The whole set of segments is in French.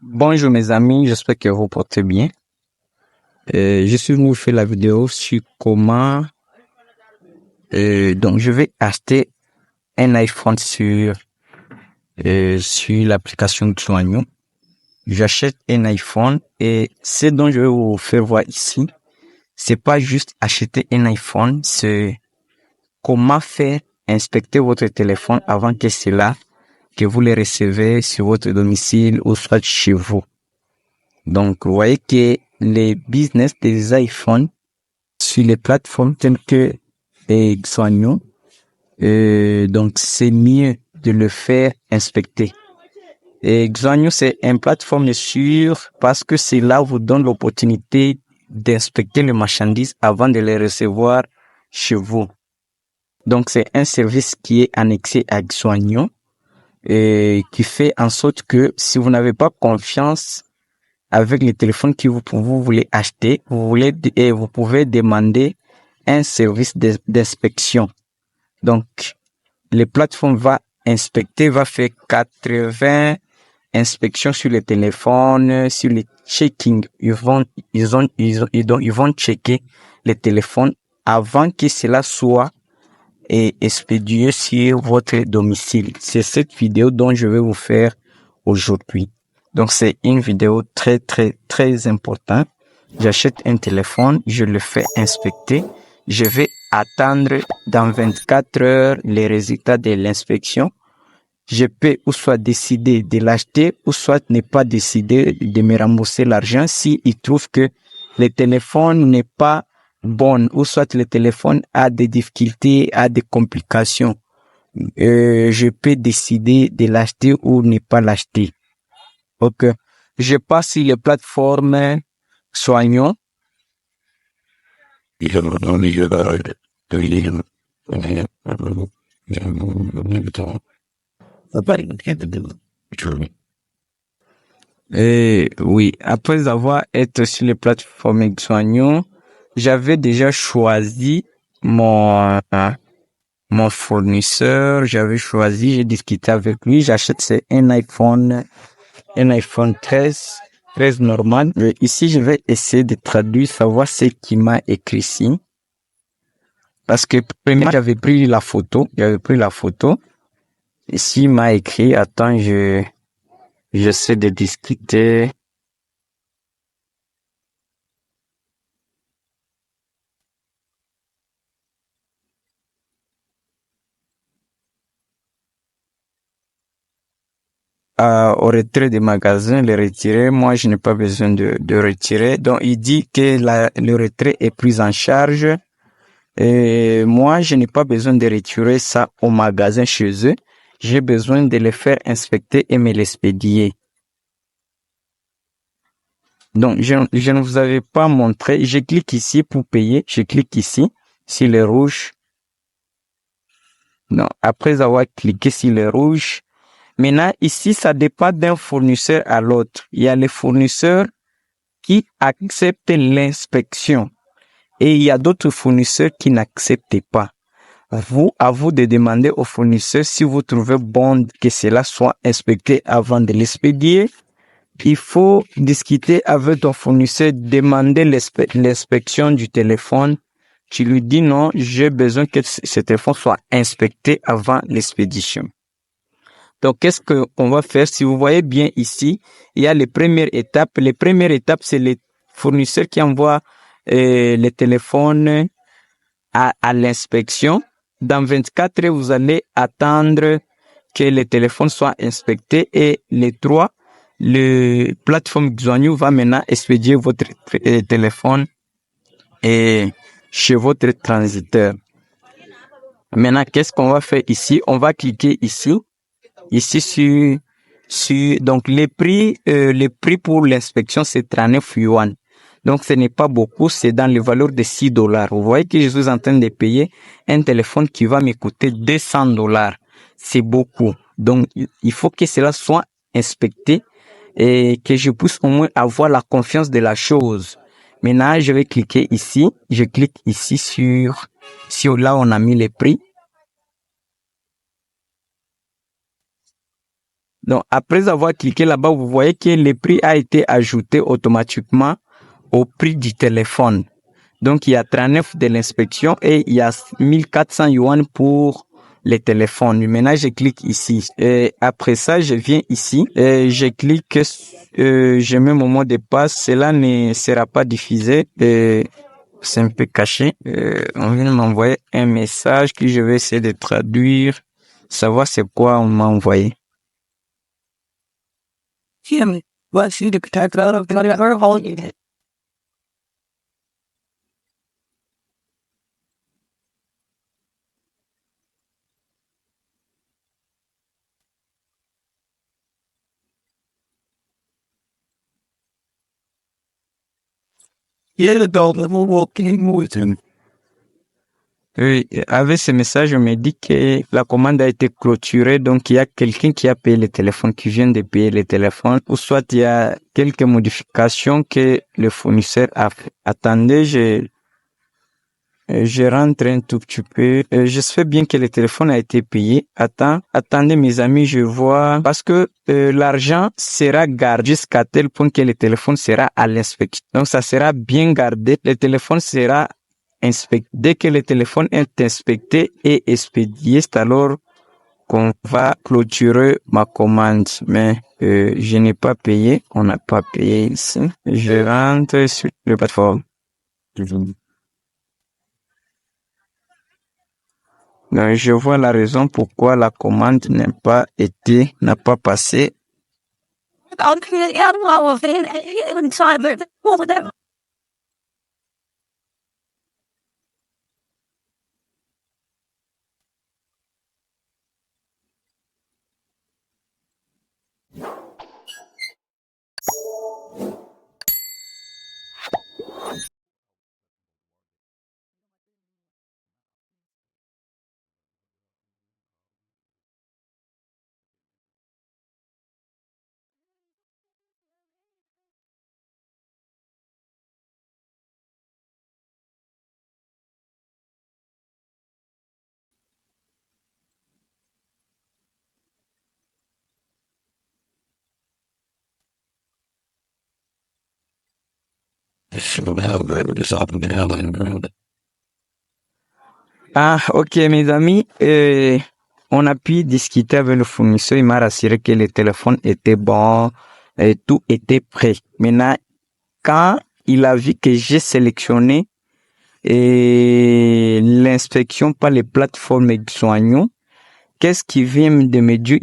Bonjour mes amis, j'espère que vous portez bien. Je suis venu vous faire la vidéo sur comment donc je vais acheter un iPhone sur l'application Xuanyo. J'achète un iPhone et ce dont je vais vous faire voir ici, c'est pas juste acheter un iPhone, c'est comment faire inspecter votre téléphone avant que vous le recevez sur votre domicile ou soit chez vous. Donc, vous voyez que les business des iPhones sur les plateformes telles que Xuanyo, donc c'est mieux de le faire inspecter. Et Xuanyo, c'est une plateforme sûre parce que cela vous donne l'opportunité d'inspecter les marchandises avant de les recevoir chez vous. Donc, c'est un service qui est annexé à Xuanyo et qui fait en sorte que si vous n'avez pas confiance avec les téléphones que vous voulez acheter, vous pouvez demander un service d'inspection. Donc, les plateformes va faire 80 inspections sur les téléphones, sur les checking. Ils vont checker les téléphones avant que cela soit expédié sur votre domicile. C'est cette vidéo dont je vais vous faire aujourd'hui. Donc, c'est une vidéo très importante. J'achète un téléphone, je le fais inspecter. Je vais attendre dans 24 heures les résultats de l'inspection. Je peux ou soit décider de l'acheter ou soit ne pas décider de me rembourser l'argent si il trouve que le téléphone n'est pas bon ou soit le téléphone a des difficultés, a des complications. Je peux décider de l'acheter ou ne pas l'acheter. Ok. Je passe sur les plateformes Soignon. Et oui, après avoir été sur les plateformes Soignon, j'avais déjà choisi mon fournisseur, j'ai discuté avec lui, j'achète un iPhone 13 normal. Et ici, je vais essayer de traduire, savoir ce qu'il m'a écrit ici. Parce que premièrement, j'avais pris la photo. Ici, il m'a écrit, attends, j'essaie de discuter. Au retrait des magasins, le retirer. Moi, je n'ai pas besoin de retirer. Donc, il dit que le retrait est pris en charge. Et moi, je n'ai pas besoin de retirer ça au magasin chez eux. J'ai besoin de les faire inspecter et me l'expédier. Donc, je ne vous avais pas montré. Je clique ici pour payer. Je clique ici, sur le rouge. Non, après avoir cliqué sur le rouge, maintenant, ici, ça dépend d'un fournisseur à l'autre. Il y a les fournisseurs qui acceptent l'inspection et il y a d'autres fournisseurs qui n'acceptent pas. À vous de demander au fournisseur si vous trouvez bon que cela soit inspecté avant de l'expédier. Il faut discuter avec ton fournisseur, demander l'inspection du téléphone. Tu lui dis non, j'ai besoin que ce téléphone soit inspecté avant l'expédition. Donc, qu'est-ce qu'on va faire? Si vous voyez bien ici, il y a les premières étapes. Les premières étapes, c'est les fournisseurs qui envoient les téléphones à l'inspection. Dans 24 heures, vous allez attendre que les téléphones soient inspectés et le plateforme Xuanyo va maintenant expédier votre téléphone et chez votre transiteur. Maintenant, qu'est-ce qu'on va faire ici? On va cliquer ici sur donc les prix pour l'inspection, c'est 39 yuan. Donc, ce n'est pas beaucoup, c'est dans les valeurs de $6. Vous voyez que je suis en train de payer un téléphone qui va me coûter $200. C'est beaucoup. Donc, il faut que cela soit inspecté et que je puisse au moins avoir la confiance de la chose. Maintenant, je vais cliquer ici. Je clique ici sur là où on a mis les prix. Donc, après avoir cliqué là-bas, vous voyez que le prix a été ajouté automatiquement au prix du téléphone. Donc, il y a 39 de l'inspection et il y a 1400 yuan pour les téléphones. Maintenant, je clique ici. Et après ça, je viens ici et je clique, je mets mon mot de passe. Cela ne sera pas diffusé. C'est un peu caché. On vient de m'envoyer un message que je vais essayer de traduire, savoir c'est quoi on m'a envoyé. Oui, avec ce message, on me dit que la commande a été clôturée, donc il y a quelqu'un qui a payé le téléphone, qui vient de payer le téléphone, ou soit il y a quelques modifications que le fournisseur a fait. Attendez, je rentre un tout petit peu. Je sais bien que le téléphone a été payé. Attendez mes amis, je vois, parce que l'argent sera gardé jusqu'à tel point que le téléphone sera à l'inspection. Donc ça sera bien gardé. Le téléphone sera inspecté. Dès que le téléphone est inspecté et expédié, c'est alors qu'on va clôturer ma commande. Mais je n'ai pas payé. On n'a pas payé ici. Je rentre sur la plateforme. Donc, je vois la raison pourquoi la commande n'a pas passé. Ah, ok, mes amis, on a pu discuter avec le fournisseur. Il m'a rassuré que le téléphone était bon et tout était prêt. Maintenant, quand il a vu que j'ai sélectionné l'inspection par les plateformes Xoignon, qu'est-ce qu'il vient de me dire?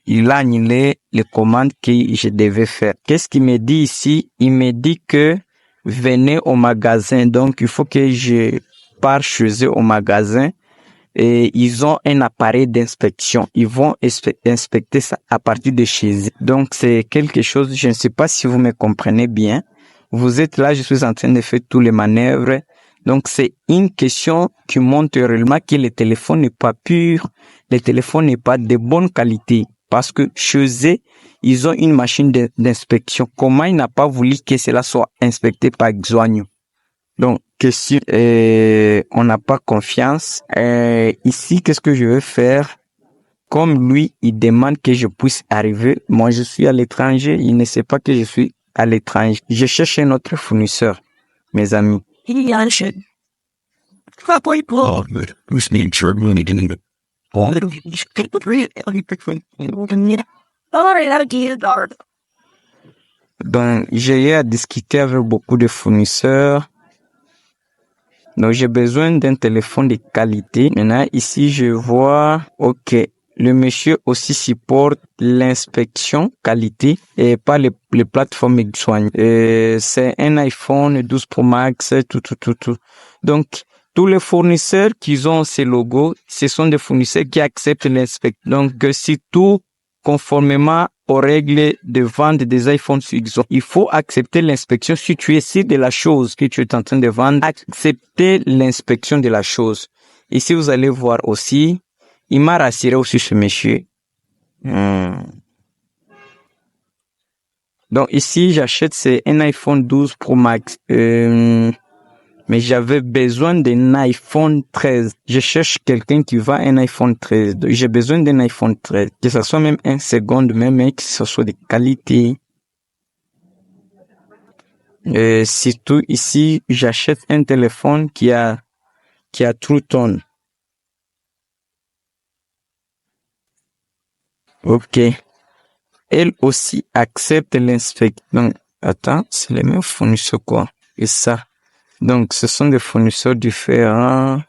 Il a annulé les commandes que je devais faire. Qu'est-ce qu'il me dit ici? Il me dit que venez au magasin. Donc, il faut que je parte chez eux au magasin et ils ont un appareil d'inspection. Ils vont inspecter ça à partir de chez eux. Donc, c'est quelque chose, je ne sais pas si vous me comprenez bien. Vous êtes là, je suis en train de faire tous les manœuvres. Donc, c'est une question qui montre réellement que le téléphone n'est pas pur, le téléphone n'est pas de bonne qualité. Parce que chez eux, ils ont une machine d'inspection. Comment il n'a pas voulu que cela soit inspecté par Xoigno? Donc, question, on n'a pas confiance. Ici, qu'est-ce que je vais faire? Comme lui, il demande que je puisse arriver. Moi, je suis à l'étranger. Il ne sait pas que je suis à l'étranger. Je cherche un autre fournisseur, mes amis. Donc, j'ai eu à discuter avec beaucoup de fournisseurs. Donc, j'ai besoin d'un téléphone de qualité. Maintenant, ici, je vois, ok, le monsieur aussi supporte l'inspection qualité et pas les plateformes de soins. C'est un iPhone 12 Pro Max, tout. Donc, tous les fournisseurs qui ont ces logos, ce sont des fournisseurs qui acceptent l'inspection. Donc, si tout conformément aux règles de vente des iPhones sur Xon. Il faut accepter l'inspection. Si tu es sûr de la chose que tu es en train de vendre, accepter l'inspection de la chose. Ici, vous allez voir aussi, il m'a rassuré aussi ce monsieur. Donc ici, j'achète c'est un iPhone 12 Pro Max. mais j'avais besoin d'un iPhone 13. Je cherche quelqu'un qui vend un iPhone 13. J'ai besoin d'un iPhone 13. Que ce soit même un seconde, même que ce soit de qualité. Surtout ici, j'achète un téléphone qui a True Tone. Ok. Elle aussi accepte l'inspect. Donc, attends, c'est les mêmes fournisseurs quoi. Et ça. Donc, ce sont des fournisseurs différents.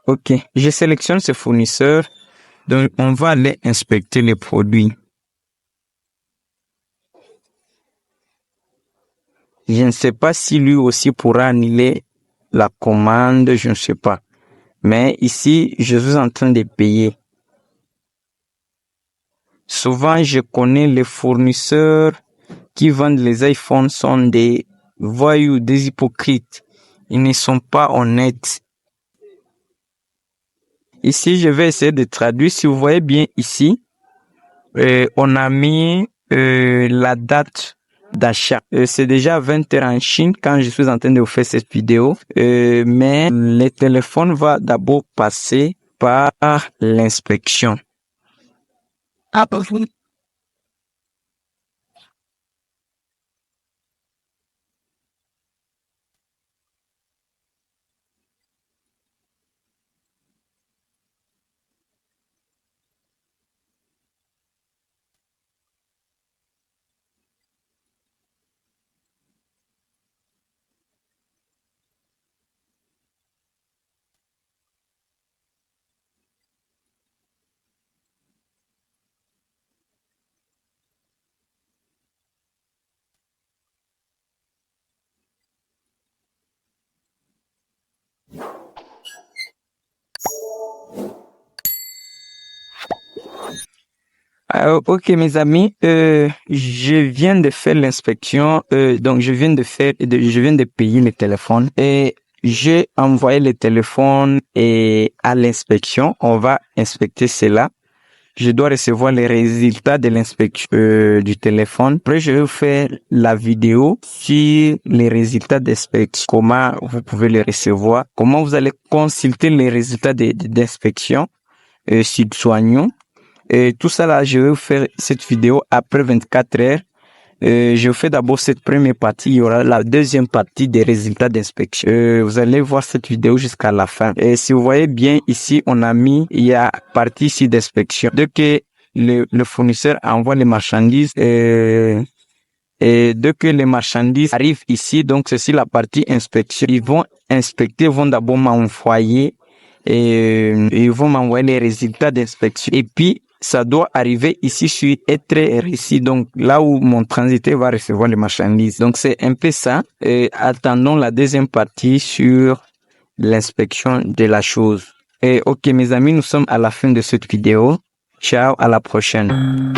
Ok, je sélectionne ce fournisseur. Donc, on va aller inspecter les produits. Je ne sais pas si lui aussi pourra annuler la commande, je ne sais pas. Mais ici, je suis en train de payer. Souvent, je connais les fournisseurs qui vendent les iPhones sont des voyous, des hypocrites. Ils ne sont pas honnêtes. Ici, je vais essayer de traduire. Si vous voyez bien ici, on a mis la date d'achat. C'est déjà 20 heures en Chine quand je suis en train de vous faire cette vidéo. Mais le téléphone va d'abord passer par l'inspection. Ok mes amis, je viens de faire l'inspection, donc je viens de payer le téléphone et j'ai envoyé le téléphone et à l'inspection. On va inspecter cela. Je dois recevoir les résultats de l'inspection du téléphone. Après, je vais vous faire la vidéo sur les résultats d'inspection. Comment vous pouvez les recevoir. Comment vous allez consulter les résultats d'inspection sur Soignon. Et tout ça là, je vais vous faire cette vidéo après 24 heures. Je fais d'abord cette première partie. Il y aura la deuxième partie des résultats d'inspection. Vous allez voir cette vidéo jusqu'à la fin. Et si vous voyez bien ici, il y a partie ici d'inspection. Dès que le fournisseur envoie les marchandises, et dès que les marchandises arrivent ici, donc c'est la partie inspection. Ils vont inspecter, vont d'abord m'envoyer et ils vont m'envoyer les résultats d'inspection. Et puis, ça doit arriver ici sur être récit, donc là où mon transitaire va recevoir les marchandises. Donc c'est un peu ça. Attendons la deuxième partie sur l'inspection de la chose. Et ok mes amis, nous sommes à la fin de cette vidéo. Ciao, à la prochaine.